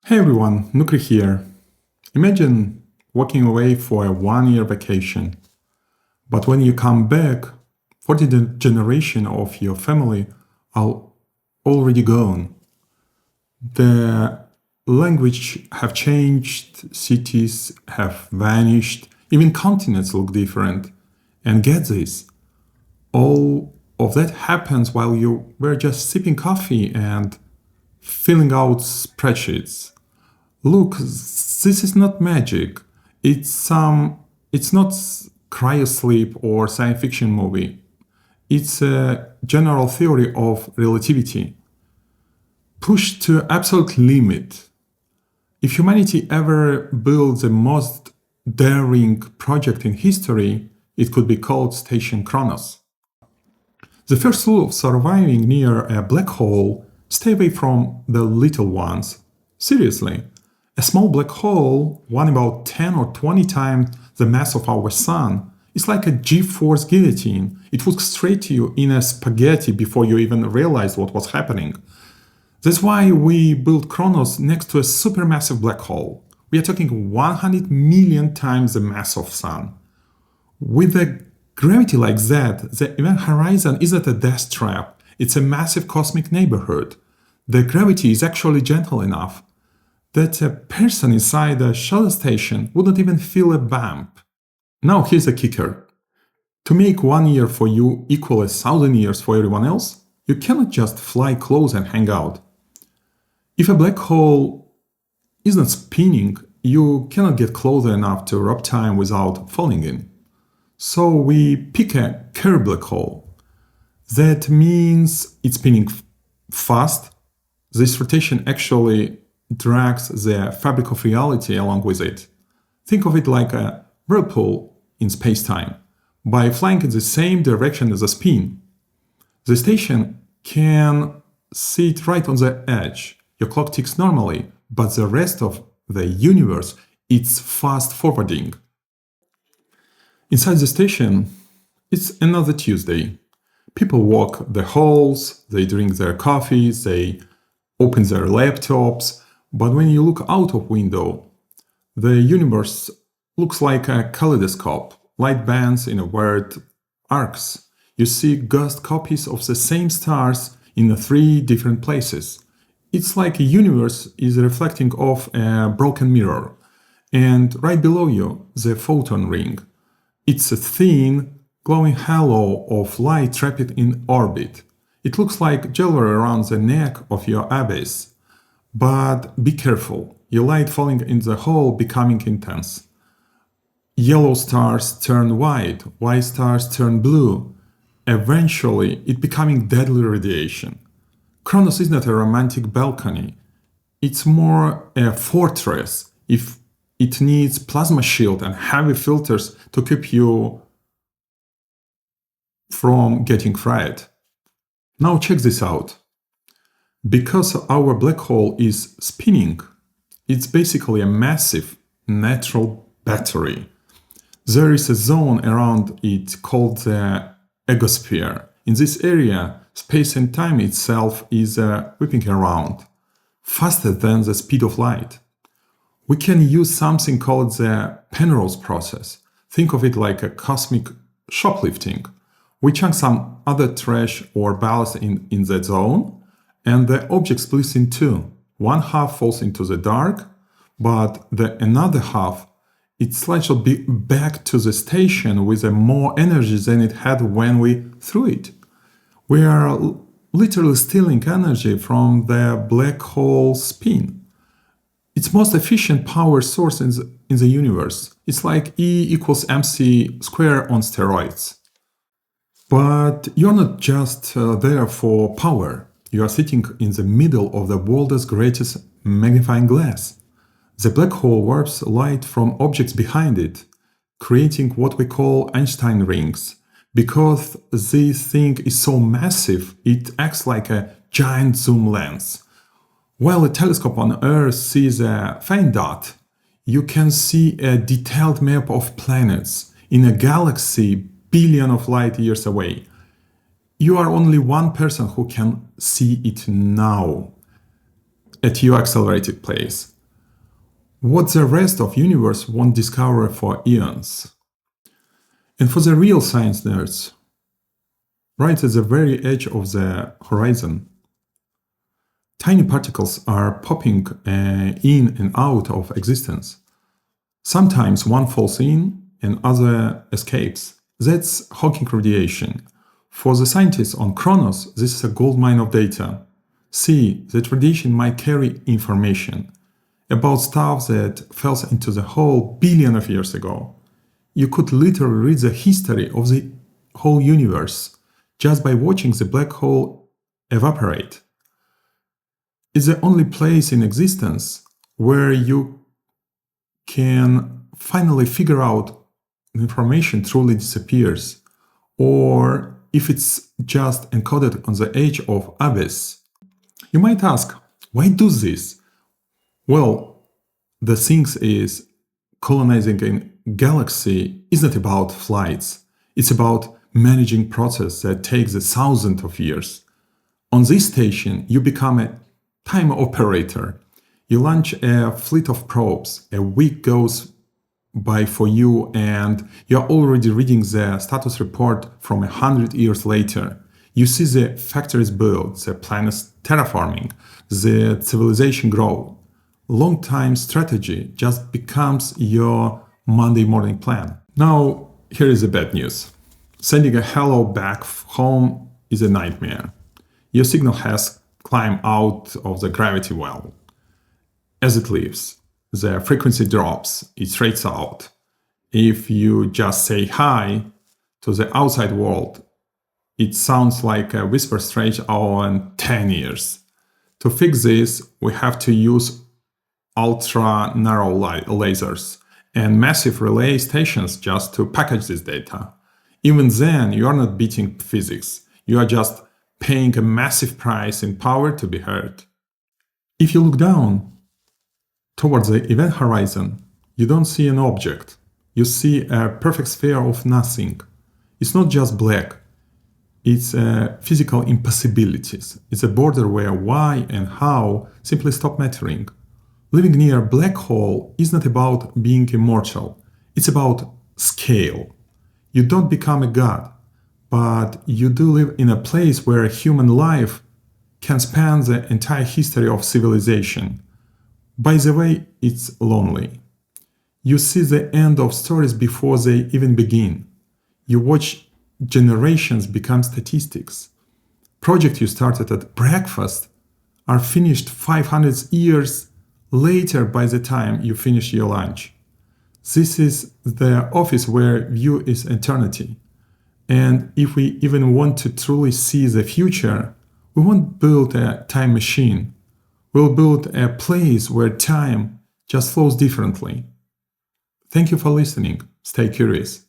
Hey everyone, Nukri here. Imagine walking away for a 1 year vacation, but when you come back, 40 generation of your family are already gone. The language have changed, cities have vanished, even continents look different. And get this, all of that happens while you were just sipping coffee and filling out spreadsheets. Look, this is not magic. It's not cryosleep or science fiction movie. It's a general theory of relativity, pushed to absolute limit. If humanity ever built the most daring project in history, it could be called Station Chronos. The first rule of surviving near a black hole: stay away from the little ones. Seriously. A small black hole, one about 10 or 20 times the mass of our sun, is like a G-force guillotine. It would straight to you in a spaghetti before you even realized what was happening. That's why we built Chronos next to a supermassive black hole. We are talking 100 million times the mass of sun. With a gravity like that, the event horizon isn't a death trap. It's a massive cosmic neighborhood. The gravity is actually gentle enough that a person inside a shuttle station wouldn't even feel a bump. Now here's the kicker. To make 1 year for you equal 1,000 years for everyone else, you cannot just fly close and hang out. If a black hole isn't spinning, you cannot get closer enough to rob time without falling in. So we pick a curved black hole. That means it's spinning fast. This rotation actually drags the fabric of reality along with it. Think of it like a whirlpool in space-time. By flying in the same direction as the spin, the station can sit right on the edge. Your clock ticks normally, but the rest of the universe, it's fast forwarding. Inside the station, it's another Tuesday. People walk the halls, they drink their coffees, they open their laptops. But when you look out of window, the universe looks like a kaleidoscope, light bands in weird arcs. You see ghost copies of the same stars in 3 different places. It's like a universe is reflecting off a broken mirror. And right below you, the Photon Ring. It's a thin, glowing halo of light trapped in orbit. It looks like jewelry around the neck of your abyss. But be careful, your light falling in the hole becoming intense. Yellow stars turn white stars turn blue. Eventually, it becoming deadly radiation. Chronos is not a romantic balcony. It's more a fortress. If it needs plasma shield and heavy filters to keep you from getting fried. Now check this out. Because our black hole is spinning, it's basically a massive natural battery. There is a zone around it called the egosphere. In this area, space and time itself is whipping around, faster than the speed of light. We can use something called the Penrose Process. Think of it like a cosmic shoplifting. We chunk some other trash or ballast in that zone, and the object splits in two. One half falls into the dark, but the another half, it slides back to the station with more energy than it had when we threw it. We are literally stealing energy from the black hole spin. It's most efficient power source in the universe. It's like E equals mc squared on steroids. But you're not just there for power. You are sitting in the middle of the world's greatest magnifying glass. The black hole warps light from objects behind it, creating what we call Einstein Rings. Because this thing is so massive, it acts like a giant zoom lens. While a telescope on Earth sees a faint dot, you can see a detailed map of planets in a galaxy billion of light years away. You are only one person who can see it now at your accelerated pace. what the rest of universe won't discover for eons. And for the real science nerds, right at the very edge of the horizon, tiny particles are popping in and out of existence. Sometimes one falls in and other escapes. That's Hawking radiation. For the scientists on Chronos, this is a goldmine of data. See, that radiation might carry information about stuff that fell into the hole billions of years ago. You could literally read the history of the whole universe just by watching the black hole evaporate. It's the only place in existence where you can finally figure out information truly disappears, or if it's just encoded on the edge of abyss. You might ask, why do this? Well, the thing is, colonizing a galaxy isn't about flights. It's about managing process that takes thousands of years. On this station, you become a time operator. You launch a fleet of probes. A week goes by for you and you're already reading the status report from 100 years later. You see the factories built, the planets terraforming, the civilization grow. Long-time strategy just becomes your Monday morning plan. Now, here is the bad news. Sending a hello back home is a nightmare. Your signal has climbed out of the gravity well. As it leaves, the frequency drops, it fades out. If you just say hi to the outside world, it sounds like a whisper stretched on 10 years. To fix this, we have to use ultra-narrow lasers and massive relay stations just to package this data. Even then, you are not beating physics. You are just paying a massive price in power to be heard. If you look down towards the event horizon, you don't see an object. You see a perfect sphere of nothing. It's not just black. It's physical impossibilities. It's a border where why and how simply stop mattering. Living near a black hole is not about being immortal. It's about scale. You don't become a god, but you do live in a place where human life can span the entire history of civilization. By the way, it's lonely. You see the end of stories before they even begin. You watch generations become statistics. Projects you started at breakfast are finished 500 years later by the time you finish your lunch. This is the office where view is eternity. And if we even want to truly see the future, we won't build a time machine. We'll build a place where time just flows differently. Thank you for listening. Stay curious.